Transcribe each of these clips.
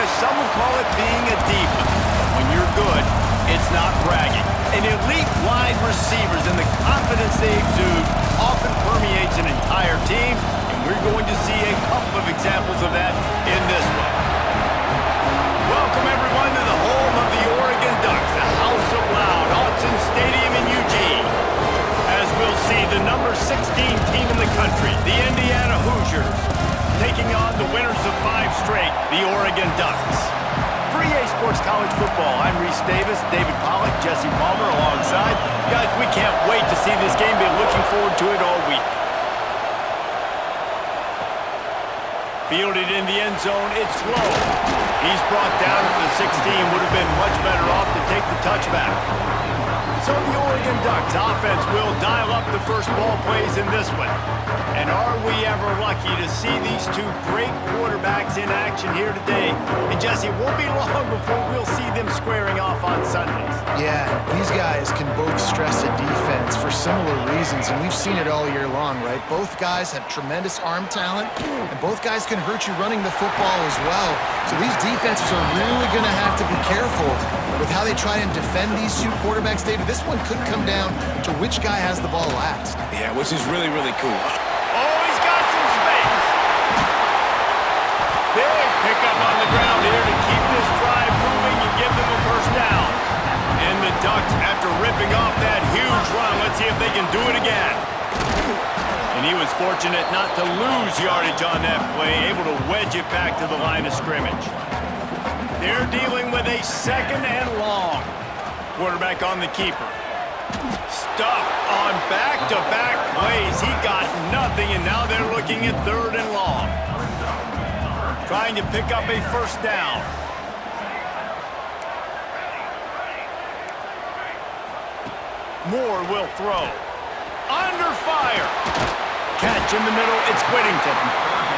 Chris, some would call it being a diva. But when you're good, it's not bragging. And elite wide receivers and the confidence they exude often permeates an entire team, and we're going to see a couple of examples of that in this one. Welcome, everyone, to the home of the Oregon Ducks, the House of Loud, Autzen Stadium in Eugene. As we'll see, the number 16 team in the country, the Indiana Hoosiers, taking on the winners of 5 straight, the Oregon Ducks. For EA Sports College Football, I'm Reese Davis, David Pollack, Jesse Palmer alongside. Guys, we can't wait to see this game. Been looking forward to it all week. Fielded in the end zone, it's low. He's brought down at the 16. Would have been much better off to take the touchback. So the Oregon Ducks offense will dial up the first ball plays in this one. And are we ever lucky to see these two great quarterbacks in action here today? And Jesse, it won't be long before we'll see them squaring off on Sundays. Yeah, these guys can both stress a defense for similar reasons, and we've seen it all year long, right? Both guys have tremendous arm talent, and both guys can hurt you running the football as well. So these defenses are really going to have to be careful with how they try and defend these two quarterbacks, David. This one could come down to which guy has the ball last. Yeah, which is really, really cool. Oh, he's got some space. Big pickup on the ground here to keep this drive moving and give them a first down. And the Ducks, after ripping off that huge run, let's see if they can do it again. And he was fortunate not to lose yardage on that play, able to wedge it back to the line of scrimmage. They're dealing with a 2nd and long. Quarterback on the keeper. Stuffed on back-to-back plays. He got nothing, and now they're looking at 3rd and long. Trying to pick up a first down. Moore will throw. Under fire. Catch in the middle. It's Whittington.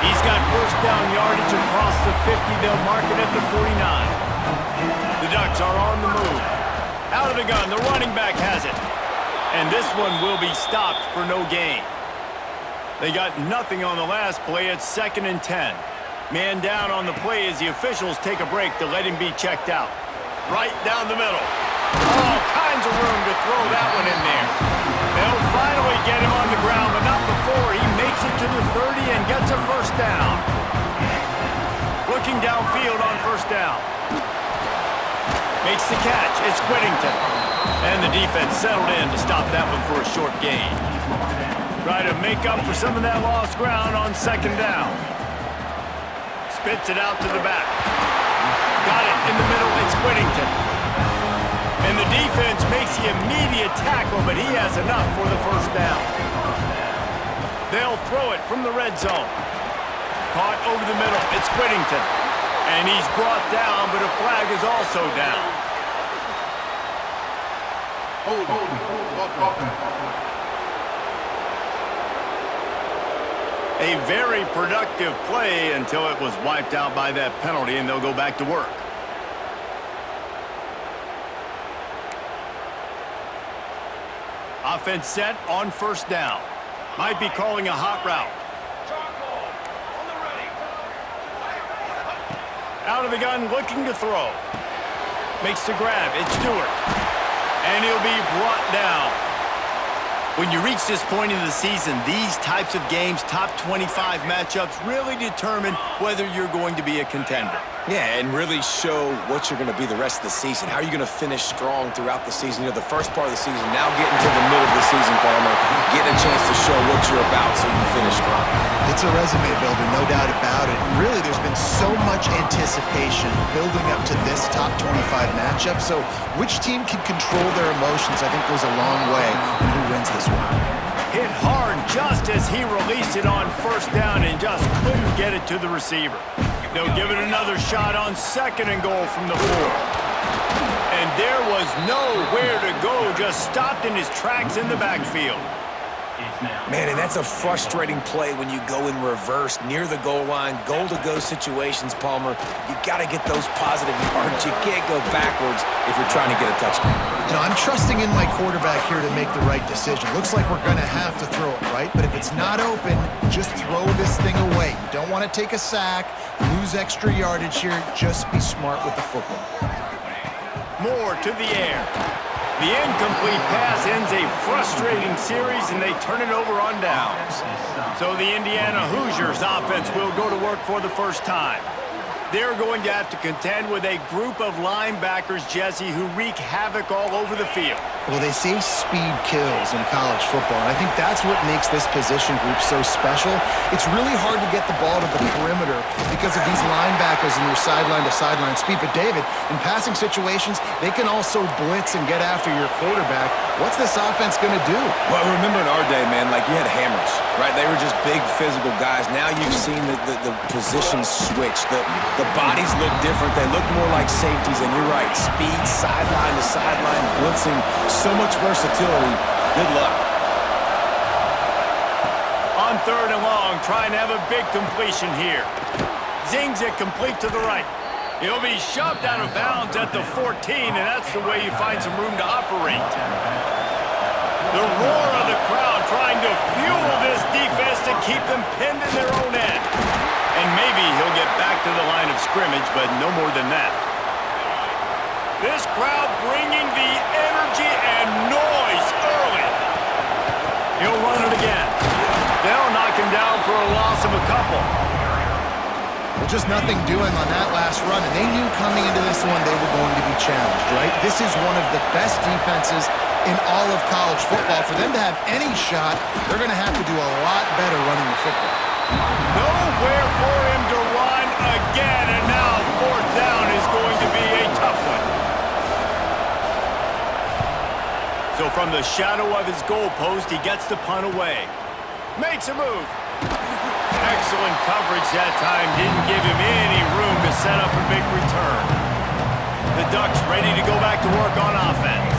He's got first down yardage across the 50. They'll mark it at the 49. The Ducks are on the move. Out of the gun, the running back has it. And this one will be stopped for no gain. They got nothing on the last play. It's 2nd and 10. Man down on the play as the officials take a break to let him be checked out. Right down the middle. All kinds of room to throw that one in there. They'll finally get him on the ground, but not before he makes it to the 30 and gets a first down. Looking downfield on first down. Makes the catch. It's Whittington. And the defense settled in to stop that one for a short gain. Try to make up for some of that lost ground on 2nd down. Spits it out to the back. Got it in the middle. It's Whittington. And the defense makes the immediate tackle, but he has enough for the first down. They'll throw it from the red zone. Caught over the middle. It's Whittington. And he's brought down, but a flag is also down. A very productive play until it was wiped out by that penalty, and they'll go back to work. Offense set on first down. Might be calling a hot route. Out of the gun, looking to throw. Makes the grab. It's Stewart. And he'll be brought down. When you reach this point in the season, these types of games, top 25 matchups, really determine whether you're going to be a contender. Yeah, and really show what you're going to be the rest of the season. How are you going to finish strong throughout the season? You know, the first part of the season, now getting to the middle of the season, Palmer, getting a chance to show what you're about so you can finish strong. It's a resume builder, no doubt about it. And really, there's been so much anticipation building up to this top 25 matchup. So which team can control their emotions, I think, goes a long way in who wins this one. Hit hard just as he released it on first down and just couldn't get it to the receiver. They'll give it another shot on 2nd and goal from the 4. And there was nowhere to go, just stopped in his tracks in the backfield. Man, and that's a frustrating play when you go in reverse near the goal line, goal-to-go situations, Palmer. You got to get those positive yards. You can't go backwards if you're trying to get a touchdown. I'm trusting in my quarterback here to make the right decision. Looks like we're going to have to throw it, right? But if it's not open, just throw this thing away. You don't want to take a sack, lose extra yardage here. Just be smart with the football. More to the air. The incomplete pass ends a frustrating series, and they turn it over on downs. So the Indiana Hoosiers offense will go to work for the first time. They're going to have to contend with a group of linebackers, Jesse, who wreak havoc all over the field. Well, they say speed kills in college football, and I think that's what makes this position group so special. It's really hard to get the ball to the perimeter because of these linebackers and their sideline-to-sideline speed. But, David, in passing situations, they can also blitz and get after your quarterback. What's this offense going to do? Well, remember in our day, man, like you had hammers, right? They were just big physical guys. Now you've seen the positions switch. The bodies look different. They look more like safeties, and you're right. Speed, sideline to sideline, blitzing, so much versatility. Good luck. On 3rd and long, trying to have a big completion here. Zings it complete to the right. He'll be shoved out of bounds at the 14, and that's the way you find some room to operate. The roar of the crowd trying to fuel this defense to keep them pinned in their own end. And maybe he'll get back to the line of scrimmage, but no more than that. This crowd bringing the energy and noise early. He'll run it again. They'll knock him down for a loss of a couple. Well, just nothing doing on that last run, and they knew coming into this one they were going to be challenged, right? This is one of the best defenses in all of college football. For them to have any shot, they're going to have to do a lot better running the football. Nowhere for him to run again, and now 4th down is going to be a tough one. So from the shadow of his goalpost, he gets the punt away. Makes a move. Excellent coverage that time. Didn't give him any room to set up a big return. The Ducks ready to go back to work on offense.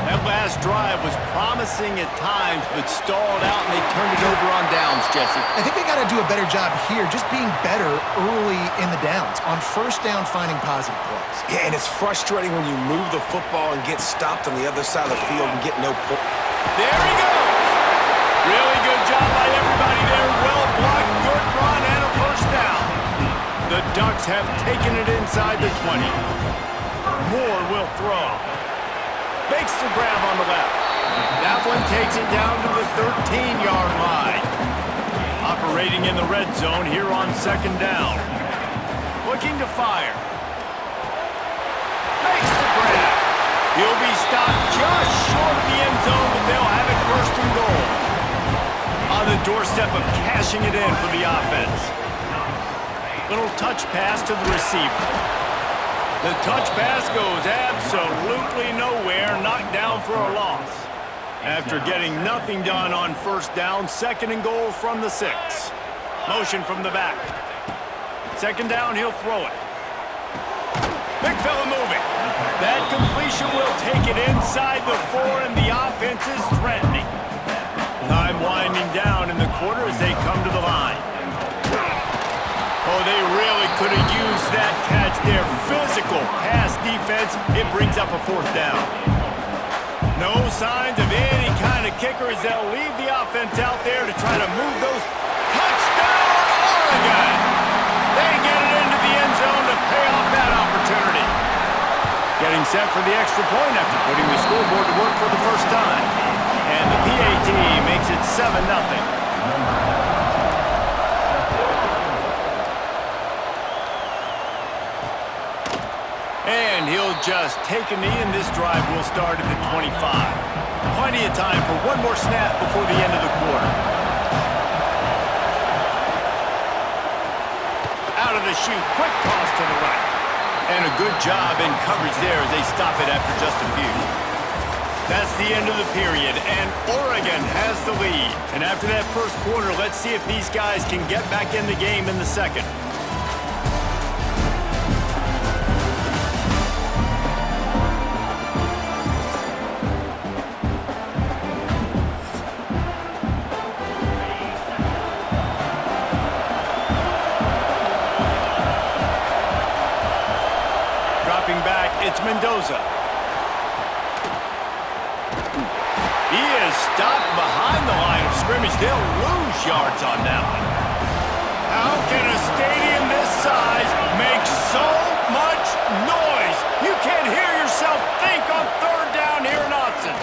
That last drive was promising at times, but stalled out, and they turned it over on downs, Jesse. I think they got to do a better job here, just being better early in the downs. On 1st down, finding positive plays. Yeah, and it's frustrating when you move the football and get stopped on the other side of the field and get no point. There he goes. Really good job by everybody there. Well blocked, good run, and a 1st down. The Ducks have taken it inside the 20. Moore will throw. Makes the grab on the left. That one takes it down to the 13-yard line. Operating in the red zone here on 2nd down. Looking to fire. Makes the grab. He'll be stopped just short of the end zone, but they'll have it 1st and goal. On the doorstep of cashing it in for the offense. Little touch pass to the receiver. The touch pass goes absolutely nowhere, knocked down for a loss. After getting nothing done on 1st down, 2nd and goal from the 6. Motion from the back. 2nd down, he'll throw it. Big fella moving. That completion will take it inside the 4, and the offense is threatening. Time winding down in the quarter as they come to the line. Oh, they really could have used that catch there. Physical pass defense. It brings up a 4th down. No signs of any kind of kicker as they'll leave the offense out there to try to move those. Touchdown, Oregon! They get it into the end zone to pay off that opportunity. Getting set for the extra point after putting the scoreboard to work for the first time. And the PAT makes it 7-0. And he'll just take a knee, and this drive will start at the 25. Plenty of time for one more snap before the end of the quarter. Out of the chute, quick toss to the right. And a good job in coverage there as they stop it after just a few. That's the end of the period, and Oregon has the lead. And after that 1st quarter, let's see if these guys can get back in the game in the 2nd. Dropping back, it's Mendoza. stopped behind the line of scrimmage. They'll lose yards on that one. How can a stadium this size make so much noise? You can't hear yourself think on third down here in Austin.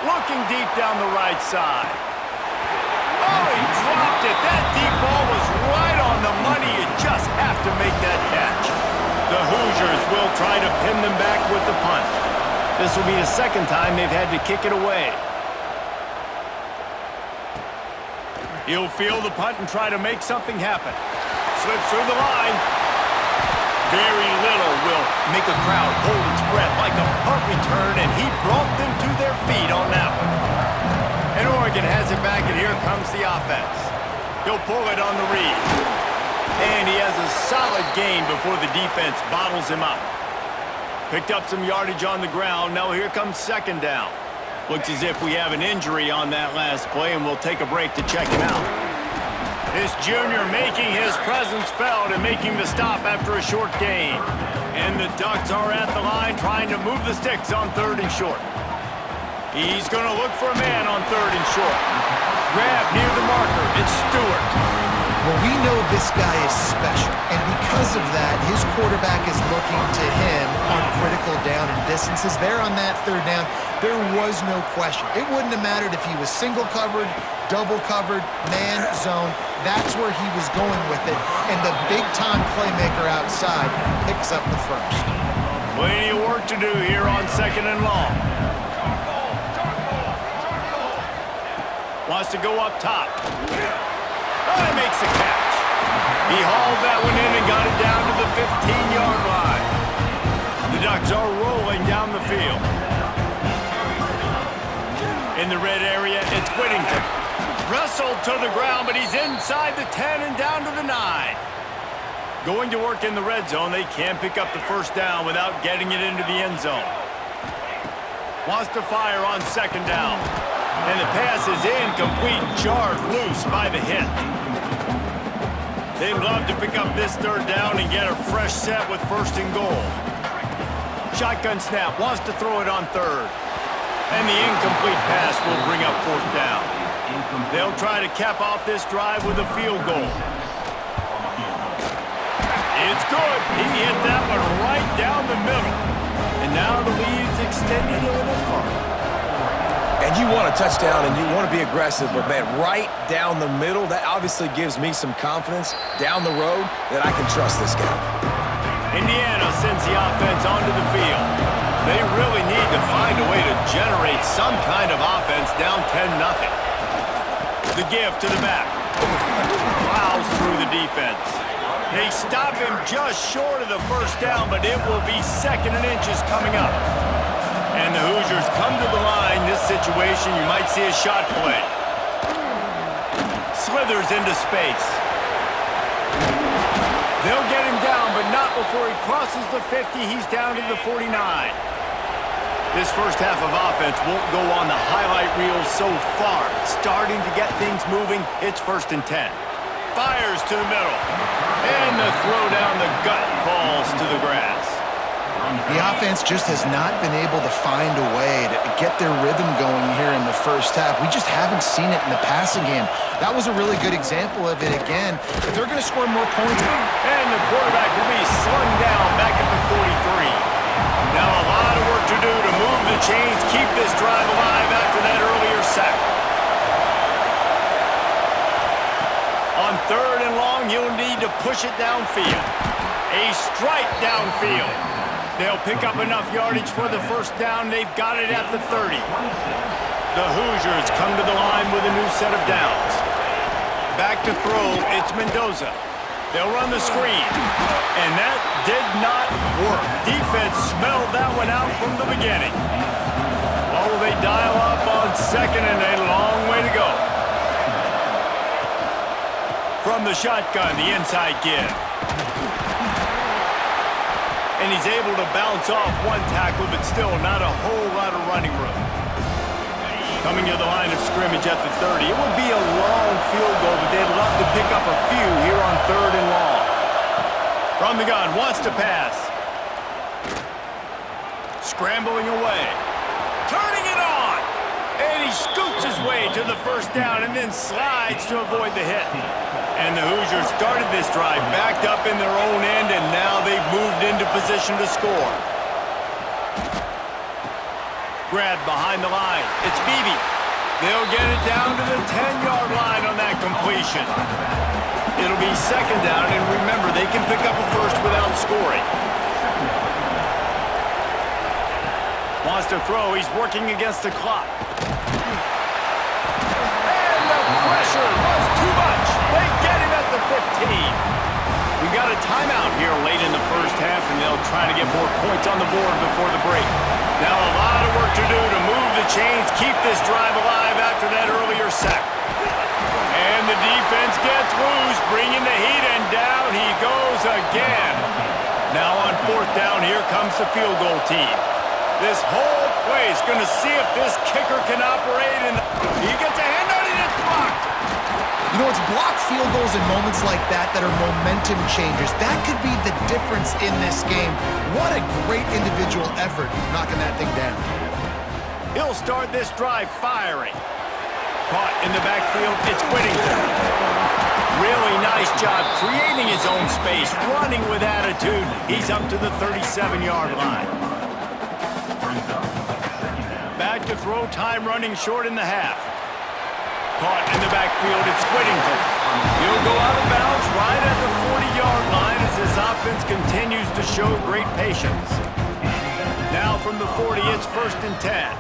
Looking deep down the right side. Oh, he dropped it. That deep ball was right on the money. You just have to make that catch. The Hoosiers will try to pin them back with the punt. This will be the second time they've had to kick it away. He'll field the punt and try to make something happen. Slips through the line. Very little will make a crowd hold its breath like a punt return, and he brought them to their feet on that one. And Oregon has it back, and here comes the offense. He'll pull it on the read. And he has a solid gain before the defense bottles him up. Picked up some yardage on the ground. Now here comes second down. Looks as if we have an injury on that last play, and we'll take a break to check him out. This junior making his presence felt and making the stop after a short gain. And the Ducks are at the line trying to move the sticks on third and short. He's going to look for a man on third and short. Grab near the marker. It's Stewart. Well, we know this guy is special, and because of that, his quarterback is looking to him on critical down and distances. There on that third down, there was no question. It wouldn't have mattered if he was single covered, double covered, man zone. That's where he was going with it, and the big-time playmaker outside picks up the first. Plenty of work to do here on second and long. Wants to go up top. Oh, he makes the catch. He hauled that one in and got it down to the 15-yard line. The Ducks are rolling down the field. In the red area, it's Whittington. Wrestled to the ground, but he's inside the 10 and down to the 9. Going to work in the red zone, they can pick up the first down without getting it into the end zone. Wants to fire on second down. And the pass is incomplete, jarred loose by the hit. They'd love to pick up this third down and get a fresh set with first and goal. Shotgun snap, wants to throw it on third. And the incomplete pass will bring up fourth down. They'll try to cap off this drive with a field goal. It's good. He hit that one right down the middle. And now the lead's extended a little further. And you want a touchdown and you want to be aggressive, but man, right down the middle, that obviously gives me some confidence down the road that I can trust this guy. Indiana sends the offense onto the field. They really need to find a way to generate some kind of offense down 10-0. The give to the back. Plows through the defense. They stop him just short of the first down, but it will be second and inches coming up. And the Hoosiers come to the line. This situation, you might see a shot play. Slithers into space. They'll get him down, but not before he crosses the 50. He's down to the 49. This first half of offense won't go on the highlight reel so far. Starting to get things moving. It's 1st and 10. Fires to the middle. And the throw down the gut falls to the grass. The offense just has not been able to find a way to get their rhythm going here in the first half. We just haven't seen it in the passing game. That was a really good example of it again. If they're going to score more points. And the quarterback will be slung down back at the 43. Now a lot of work to do to move the chains, keep this drive alive after that earlier sack. On third and long, you'll need to push it downfield. A strike downfield. They'll pick up enough yardage for the first down. They've got it at the 30. The Hoosiers come to the line with a new set of downs. Back to throw, it's Mendoza. They'll run the screen. And that did not work. Defense smelled that one out from the beginning. Oh, they dial up on second and a long way to go. From the shotgun, the inside give. And he's able to bounce off one tackle, but still not a whole lot of running room. Coming to the line of scrimmage at the 30. It would be a long field goal, but they'd love to pick up a few here on third and long. From the gun, wants to pass. Scrambling away. Turning it on. And he scoots his way to the first down and then slides to avoid the hit. And the Hoosiers started this drive backed up in their own end, and now they've moved into position to score. Grabbed behind the line. It's Beebe. They'll get it down to the 10-yard line on that completion. It'll be second down, and remember, they can pick up a first without scoring. Wants to throw. He's working against the clock. And the pressure was too much. They get him at the 15. We got a timeout here late in the first half, and they'll try to get more points on the board before the break. Now a lot of work to do to move the chains, keep this drive alive after that earlier sack. And the defense gets loose, bringing the heat, and down he goes again. Now on fourth down, here comes the field goal team. This whole play is going to see if this kicker can operate, and he gets a hand on it, and it's blocked. You know, it's blocked field goals in moments like that that are momentum changers. That could be the difference in this game. What a great individual effort knocking that thing down. He'll start this drive firing. Caught in the backfield, it's Whittington. Really nice job creating his own space, running with attitude. He's up to the 37-yard line. Back to throw, time running short in the half. Caught in the backfield, it's Whittington. He'll go out of bounds right at the 40-yard line as his offense continues to show great patience. Now from the 40, it's 1st and 10.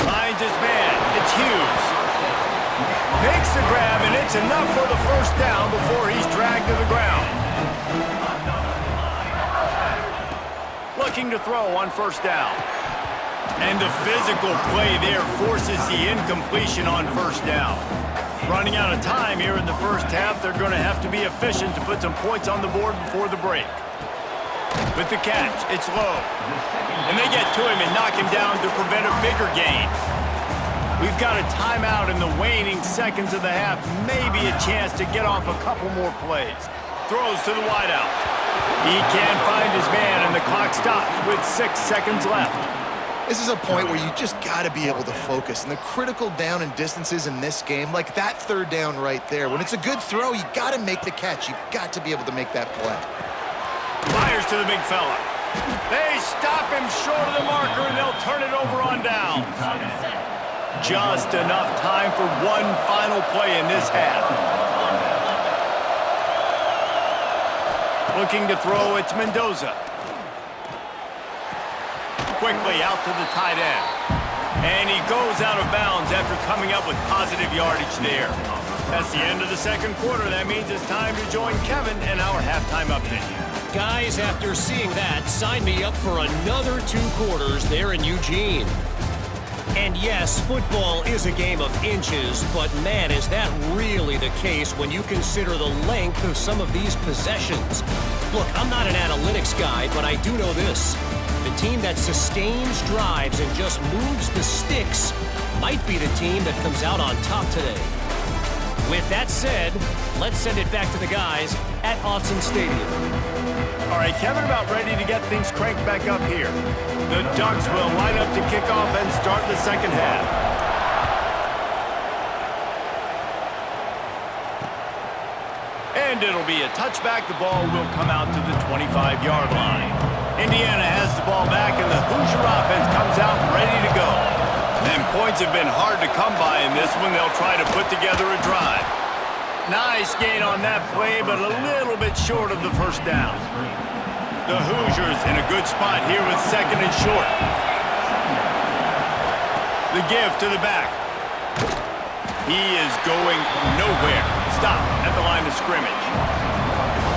Finds his man, it's Hughes. Makes the grab, and it's enough for the first down before he's dragged to the ground. Looking to throw on first down. And the physical play there forces the incompletion on first down. Running out of time here in the first half, they're going to have to be efficient to put some points on the board before the break. With the catch, it's low. And they get to him and knock him down to prevent a bigger gain. We've got a timeout in the waning seconds of the half. Maybe a chance to get off a couple more plays. Throws to the wideout. He can't find his man, and the clock stops with 6 seconds left. This is a point where you just got to be able to focus. And the critical down and distances in this game, like that third down right there, when it's a good throw, you got to make the catch. You've got to be able to make that play. Fires to the big fella. They stop him short of the marker, and they'll turn it over on downs. Just enough time for one final play in this half. Looking to throw, it's Mendoza. Quickly out to the tight end. And he goes out of bounds after coming up with positive yardage there. That's the end of the second quarter. That means it's time to join Kevin in our halftime update. Guys, after seeing that, sign me up for another 2 quarters there in Eugene. And yes, football is a game of inches, but man, is that really the case when you consider the length of some of these possessions. Look, I'm not an analytics guy, but I do know this. The team that sustains drives and just moves the sticks might be the team that comes out on top today. With that said, let's send it back to the guys at Autzen Stadium. All right, Kevin, about ready to get things cranked back up here. The Ducks will line up to kick off and start the second half. And it'll be a touchback. The ball will come out to the 25-yard line. Indiana has the ball back, and the Hoosier offense comes out ready to go. And points have been hard to come by in this one. They'll try to put together a drive. Nice gain on that play, but a little bit short of the first down. The Hoosiers in a good spot here with 2nd and short. The give to the back. He is going nowhere. Stop at the line of scrimmage.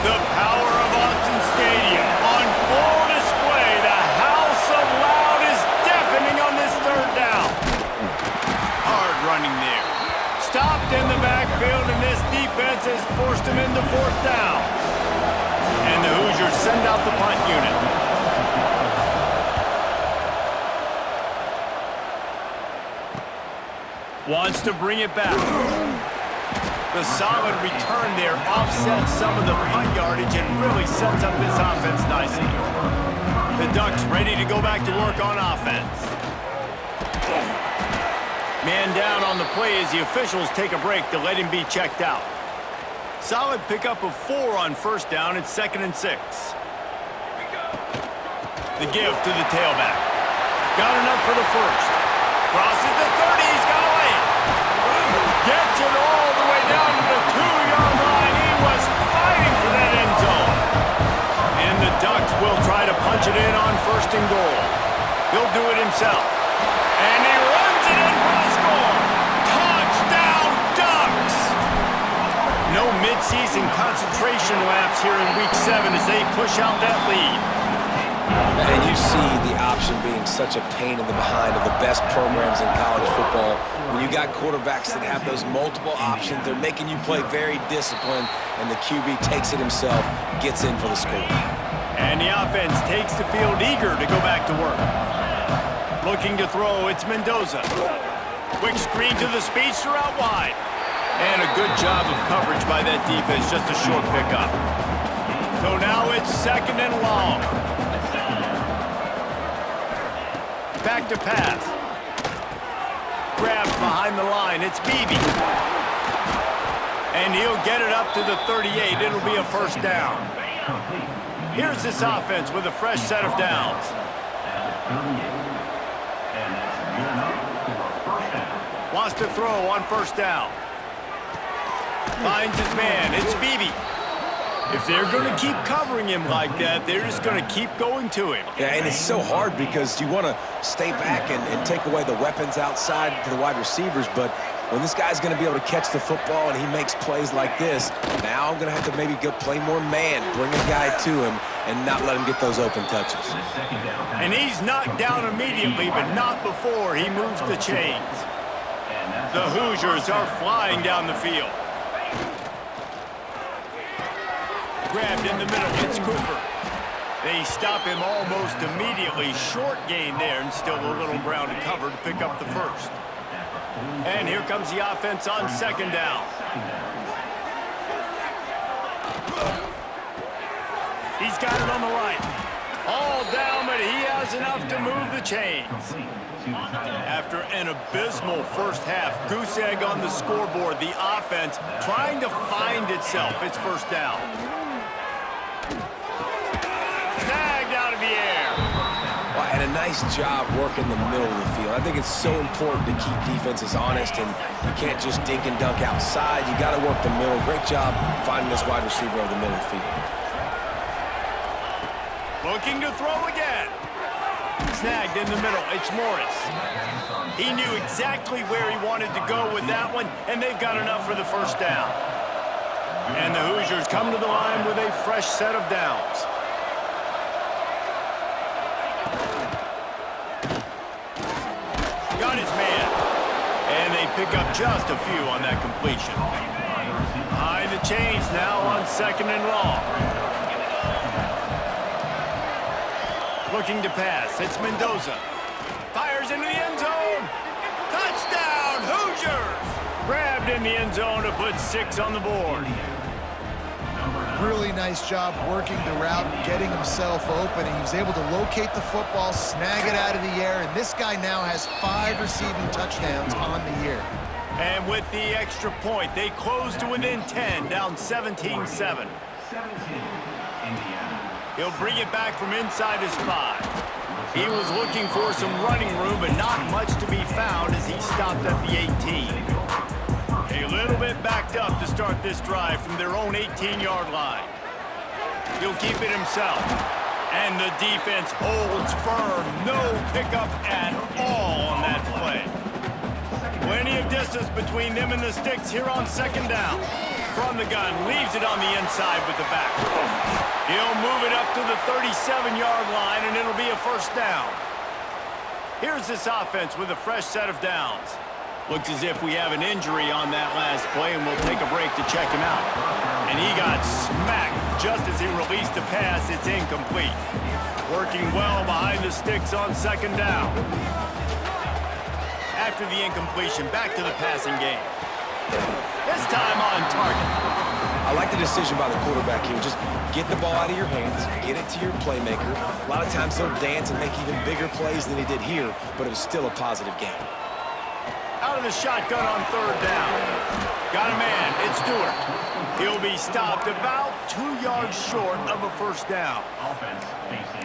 The power of Autzen Stadium on full display. The house of loud is deafening on this third down. Hard running there. Stopped in the backfield, and this defense has forced him into 4th down. And the Hoosiers send out the punt unit. Wants to bring it back. The solid return there offsets some of the punt yardage and really sets up this offense nicely. The Ducks ready to go back to work on offense. Man down on the play as the officials take a break to let him be checked out. Solid pickup of 4 on first down. It's 2nd and 6. The give to the tailback. Got enough for the first. Crosses the 30. He's got away. Gets it all the way down to the 2-yard line. He was fighting for that end zone. And the Ducks will try to punch it in on 1st and goal. He'll do it himself. And he runs it in for the score. Touchdown, Ducks! No midseason concentration laps here in Week 7 as they push out that lead. And you see the option being such a pain in the behind of the best programs in college football. When you got quarterbacks that have those multiple options, they're making you play very disciplined, and the QB takes it himself, gets in for the score. And the offense takes the field eager to go back to work. Looking to throw, it's Mendoza. Quick screen to the speedster out wide. And a good job of coverage by that defense, just a short pickup. So now it's 2nd and long. Back to pass. Grabbed behind the line. It's Beebe. And he'll get it up to the 38. It'll be a 1st down. Here's this offense with a fresh set of downs. Wants to throw on 1st down. Finds his man. It's Beebe. If they're going to keep covering him like that, they're just going to keep going to him. Yeah, and it's so hard because you want to stay back and take away the weapons outside to the wide receivers, but when this guy's going to be able to catch the football and he makes plays like this, now I'm going to have to maybe go play more man, bring a guy to him, and not let him get those open touches. And he's knocked down immediately, but not before he moves the chains. The Hoosiers are flying down the field. Grabbed in the middle, it's Cooper. They stop him almost immediately. Short gain there, and still a little ground to cover to pick up the first. And here comes the offense on 2nd down. He's got it on the right. All down, but he has enough to move the chains. After an abysmal first half, goose egg on the scoreboard, the offense trying to find itself. It's 1st down. Snagged out of the air. Well, and a nice job working the middle of the field. I think it's so important to keep defenses honest, and you can't just dink and dunk outside. You got to work the middle. Great job finding this wide receiver over the middle of the field. Looking to throw again. Snagged in the middle. It's Morris. He knew exactly where he wanted to go with that one, and they've got enough for the 1st down. And the Hoosiers come to the line with a fresh set of downs. Got his man. And they pick up just a few on that completion. Behind the chains now on 2nd and long. Looking to pass. It's Mendoza. Fires into the end zone. Touchdown, Hoosiers! Grabbed in the end zone to put 6 on the board. Really nice job working the route and getting himself open. And he was able to locate the football, snag it out of the air, and this guy now has 5 receiving touchdowns on the year. And with the extra point, they close to within 10, down 17-7. He'll bring it back from inside his 5. He was looking for some running room, but not much to be found as he stopped at the 18. A little bit backed up to start this drive from their own 18-yard line. He'll keep it himself. And the defense holds firm. No pickup at all on that play. Plenty of distance between them and the sticks here on 2nd down. From the gun, leaves it on the inside with the back. He'll move it up to the 37-yard line, and it'll be a 1st down. Here's this offense with a fresh set of downs. Looks as if we have an injury on that last play, and we'll take a break to check him out. And he got smacked just as he released the pass. It's incomplete. Working well behind the sticks on 2nd down. After the incompletion, back to the passing game. This time on target. I like the decision by the quarterback here. Just get the ball out of your hands, get it to your playmaker. A lot of times he'll dance and make even bigger plays than he did here, but it was still a positive game. Out of the shotgun on third down. Got a man. It's Stewart. He'll be stopped about 2 yards short of a first down.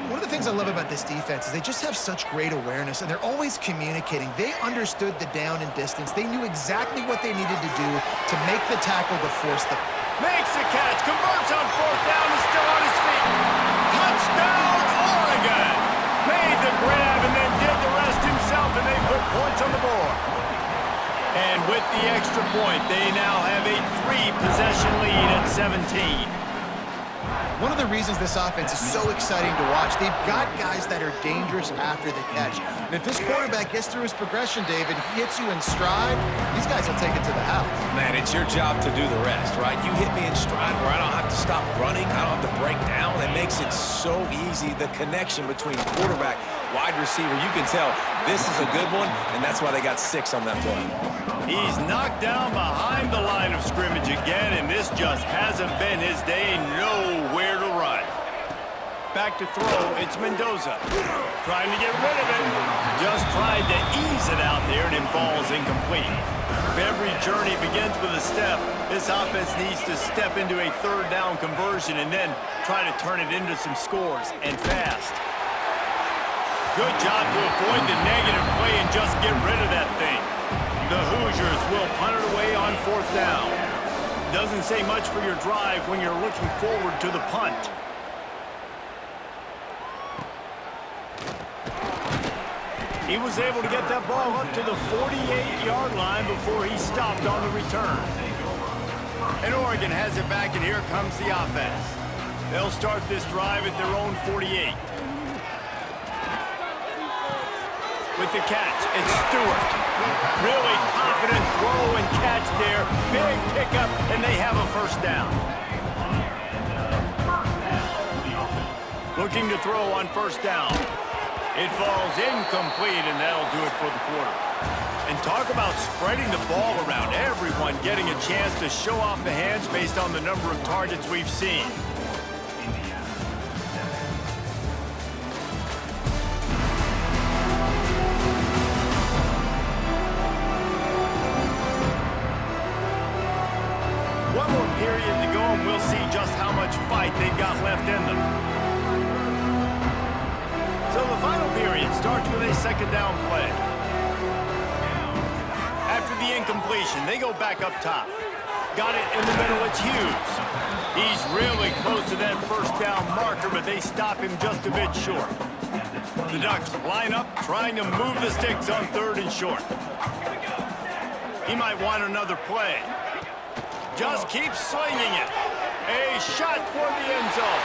One of the things I love about this defense is they just have such great awareness, and they're always communicating. They understood the down and distance. They knew exactly what they needed to do to make the tackle to force the... Makes the catch. Converts on fourth down. Is still on his feet. Touchdown, Oregon. Made the grab and then did the rest himself, and they put points on the board. And with the extra point, they now have a 3-possession lead at 17. One of the reasons this offense is so exciting to watch, they've got guys that are dangerous after the catch. And if this quarterback gets through his progression, David, he hits you in stride, these guys will take it to the house. Man, it's your job to do the rest, right? You hit me in stride where I don't have to stop running, I don't have to break down. It makes it so easy, the connection between quarterback, wide receiver. You can tell this is a good one, and that's why they got 6 on that play. He's knocked down behind the line of scrimmage again, and this just hasn't been his day. Nowhere to run. Back to throw, it's Mendoza. Trying to get rid of it. Just tried to ease it out there, and it falls incomplete. If every journey begins with a step, this offense needs to step into a third down conversion and then try to turn it into some scores, and fast. Good job to avoid the negative play and just get rid of that thing. The Hoosiers will punt it away on fourth down. Doesn't say much for your drive when you're looking forward to the punt. He was able to get that ball up to the 48-yard line before he stopped on the return. And Oregon has it back, and here comes the offense. They'll start this drive at their own 48. With the catch, it's Stewart. Really confident throw and catch there. Big pickup, and they have a first down. Looking to throw on first down. It falls incomplete, and that'll do it for the quarter. And talk about spreading the ball around. Everyone getting a chance to show off the hands based on the number of targets we've seen. One more period to go, and we'll see just how much fight they've got left in them. So the final period starts with a second down play. After the incompletion, they go back up top. Got it in the middle, it's Hughes. He's really close to that first down marker, but they stop him just a bit short. The Ducks line up, trying to move the sticks on third and short. He might want another play. Just keeps slinging it. A shot toward the end zone.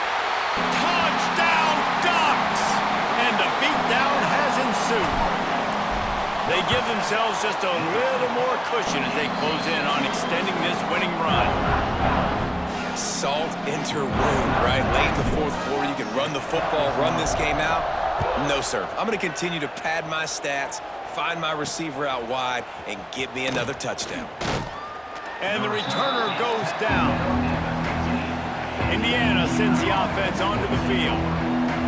Touchdown, Ducks! And the beatdown has ensued. They give themselves just a little more cushion as they close in on extending this winning run. Salt enter wound, right? Late in the fourth quarter, you can run the football, run this game out. No, sir. I'm going to continue to pad my stats, find my receiver out wide, and get me another touchdown. And the returner goes down. Indiana sends the offense onto the field.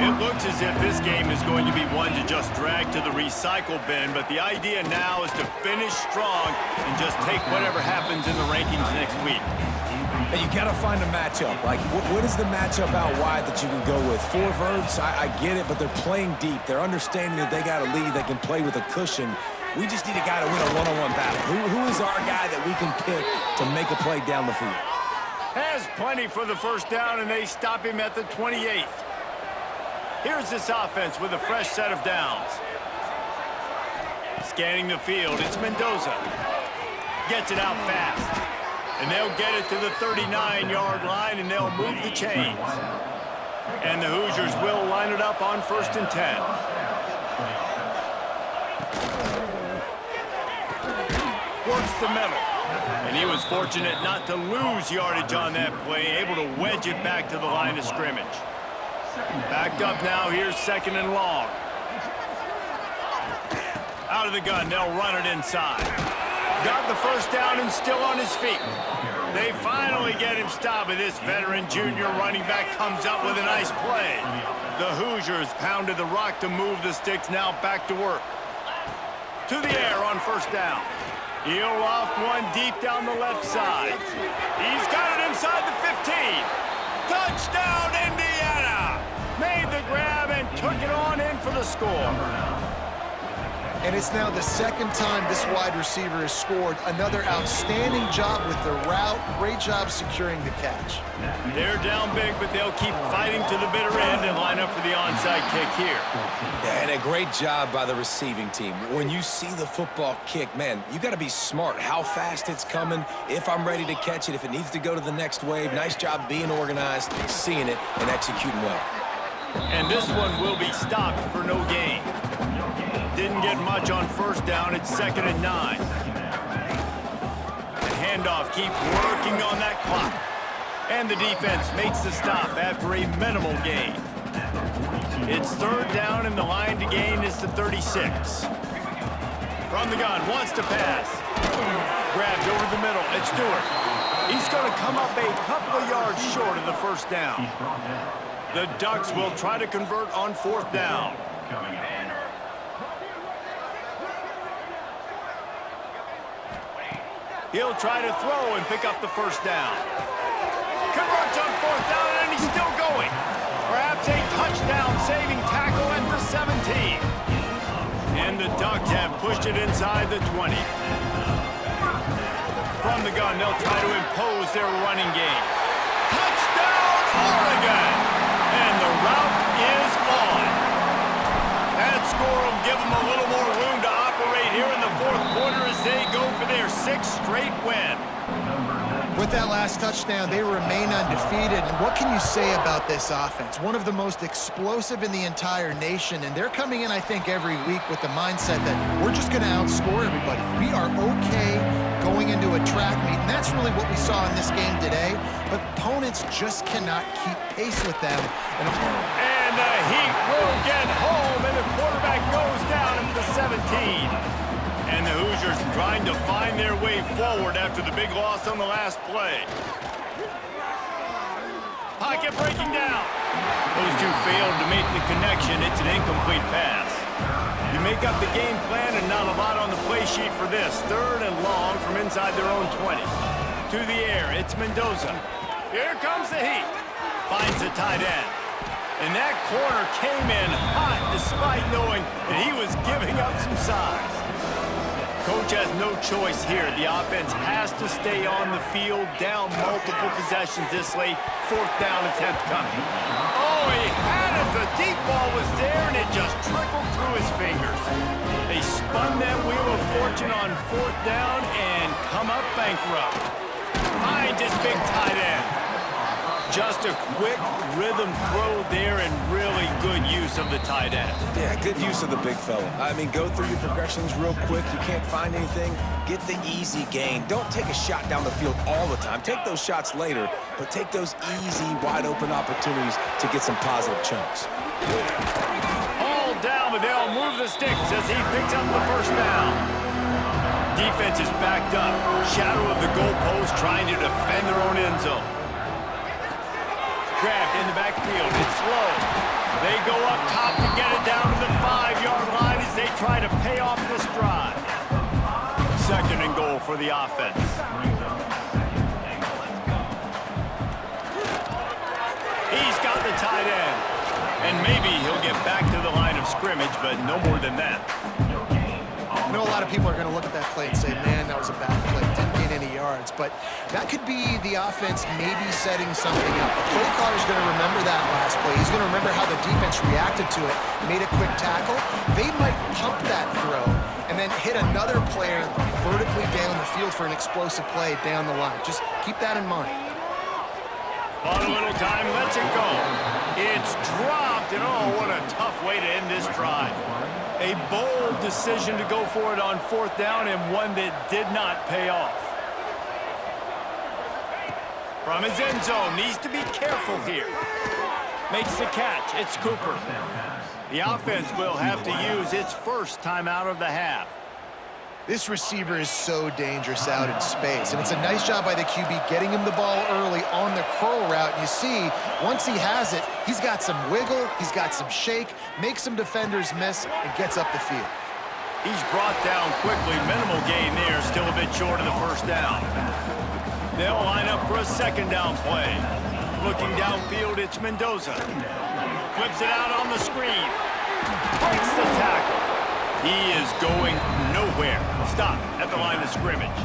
It looks as if this game is going to be one to just drag to the recycle bin, but the idea now is to finish strong and just take whatever happens in the rankings next week. And you got to find a matchup. Like, what is the matchup out wide that you can go with? 4 verts, I get it, but they're playing deep. They're understanding that they got a lead that can play with a cushion. We just need a guy to win a one-on-one battle. Who is our guy that we can pick to make a play down the field? Has plenty for the first down, and they stop him at the 28. Here's this offense with a fresh set of downs. Scanning the field, it's Mendoza. Gets it out fast. And they'll get it to the 39-yard line, and they'll move the chains. And the Hoosiers will line it up on 1st and 10. Works the middle. And he was fortunate not to lose yardage on that play, able to wedge it back to the line of scrimmage. Backed up now, here's 2nd and long. Out of the gun, they'll run it inside. Got the first down and still on his feet. They finally get him stopped, and this veteran junior running back comes up with a nice play. The Hoosiers pounded the rock to move the sticks, now back to work. to the air on first down. He'll loft one deep down the left side. He's got it inside the 15. Touchdown, Indiana! Made the grab and took it on in for the score. And it's now the second time this wide receiver has scored. Another outstanding job with the route. Great job securing the catch. They're down big, but they'll keep fighting to the bitter end and line up for the onside kick here. Yeah, and a great job by the receiving team. When you see the football kick, man, you got to be smart how fast it's coming, if I'm ready to catch it, if it needs to go to the next wave. Nice job being organized, seeing it, and executing well. And this one will be stopped for no gain. Didn't get much on first down. It's 2nd and 9. The handoff, keep working on that clock. And the defense makes the stop after a minimal gain. It's 3rd down, and the line to gain is the 36. From the gun, wants to pass. Grabbed over the middle. It's Stewart. He's going to come up a couple of yards short of the first down. The Ducks will try to convert on 4th down. He'll try to throw and pick up the first down. Converts on 4th down, and he's still going. Perhaps a touchdown-saving tackle at the 17. And the Ducks have pushed it inside the 20. From the gun, they'll try to impose their running game. Touchdown, Oregon! And the route is on. That score will give them a little more room to operate here in the 4th quarter as they go for their 6th straight win. With that last touchdown, they remain undefeated. And what can you say about this offense? One of the most explosive in the entire nation. And they're coming in, I think, every week with the mindset that we're just going to outscore everybody. We are okay going into a track meet. And that's really what we saw in this game today. But opponents just cannot keep pace with them. And the Heat will get home, and the quarterback goes down at the 17. And the Hoosiers trying to find their way forward after the big loss on the last play. Pocket breaking down. Those two failed to make the connection. It's an incomplete pass. You make up the game plan and not a lot on the play sheet for this. 3rd and long from inside their own 20. To the air, it's Mendoza. Here comes the Heat. Finds the tight end. And that corner came in hot despite knowing that he was giving up some size. Coach has no choice here. The offense has to stay on the field, down multiple possessions this late. 4th down attempt coming. Oh, he had it. The deep ball was there, and it just trickled through his fingers. They spun that wheel of fortune on 4th down and come up bankrupt. Finds his big tight end. Just a quick rhythm throw there and really good use of the tight end. Yeah, good use of the big fella. I mean, go through your progressions real quick. You can't find anything, get the easy gain. Don't take a shot down the field all the time. Take those shots later, but take those easy, wide-open opportunities to get some positive chunks. All down, but they'll move the sticks as he picks up the first down. Defense is backed up. Shadow of the goalpost trying to defend their own end zone. Grabbed in the backfield. It's slow. They go up top to get it down to the 5-yard line as they try to pay off this drive. 2nd and goal for the offense. He's got the tight end. And maybe he'll get back to the line of scrimmage, but no more than that. I know a lot of people are going to look at that play and say, man, that was a bad play. Didn't gain any yards. But that could be the offense maybe setting something up. The play caller is going to remember that last play. He's going to remember how the defense reacted to it, made a quick tackle. They might pump that throw and then hit another player vertically down the field for an explosive play down the line. Just keep that in mind. On a little time, lets it go. It's dropped, and oh, what a tough way to end this drive. A bold decision to go for it on 4th down, and one that did not pay off. From his end zone, needs to be careful here. Makes the catch, it's Cooper. The offense will have to use its first timeout of the half. This receiver is so dangerous out in space, and it's a nice job by the QB getting him the ball early on the curl route. And you see, once he has it, he's got some wiggle, he's got some shake, makes some defenders miss, and gets up the field. He's brought down quickly. Minimal gain there. Still a bit short of the first down. They'll line up for a second down play. Looking downfield, it's Mendoza. Flips it out on the screen. Breaks the tackle. He is going nowhere. Stop at the line of scrimmage.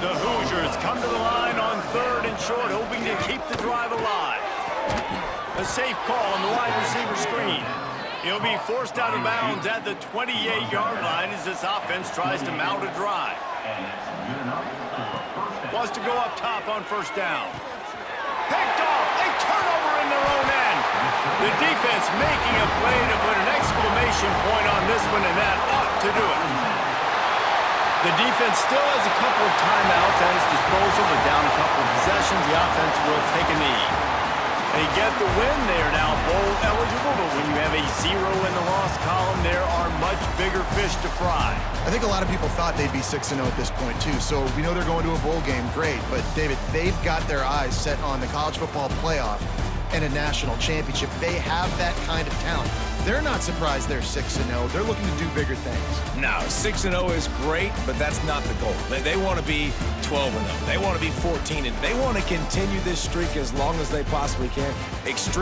The Hoosiers come to the line on 3rd and short, hoping to keep the drive alive. A safe call on the wide receiver screen. He'll be forced out of bounds at the 28-yard line as this offense tries to mount a drive. Wants to go up top on first down. Picked off. A turnover in their own end. The defense making a play to put an exclamation point on this one, and that ought to do it. The defense still has a couple of timeouts at its disposal, but down a couple of possessions, the offense will take a knee. They get the win. They are now bowl eligible, but when you have a 0 in the loss column, there are much bigger fish to fry. I think a lot of people thought they'd be 6-0 at this point, too. So we know they're going to a bowl game. Great. But, David, they've got their eyes set on the college football playoff and a national championship. They have that kind of talent. They're not surprised they're 6-0. They're looking to do bigger things. No, 6-0 is great, but that's not the goal. They want to be 12-0. They want to be 14-0. They want to continue this streak as long as they possibly can. Extreme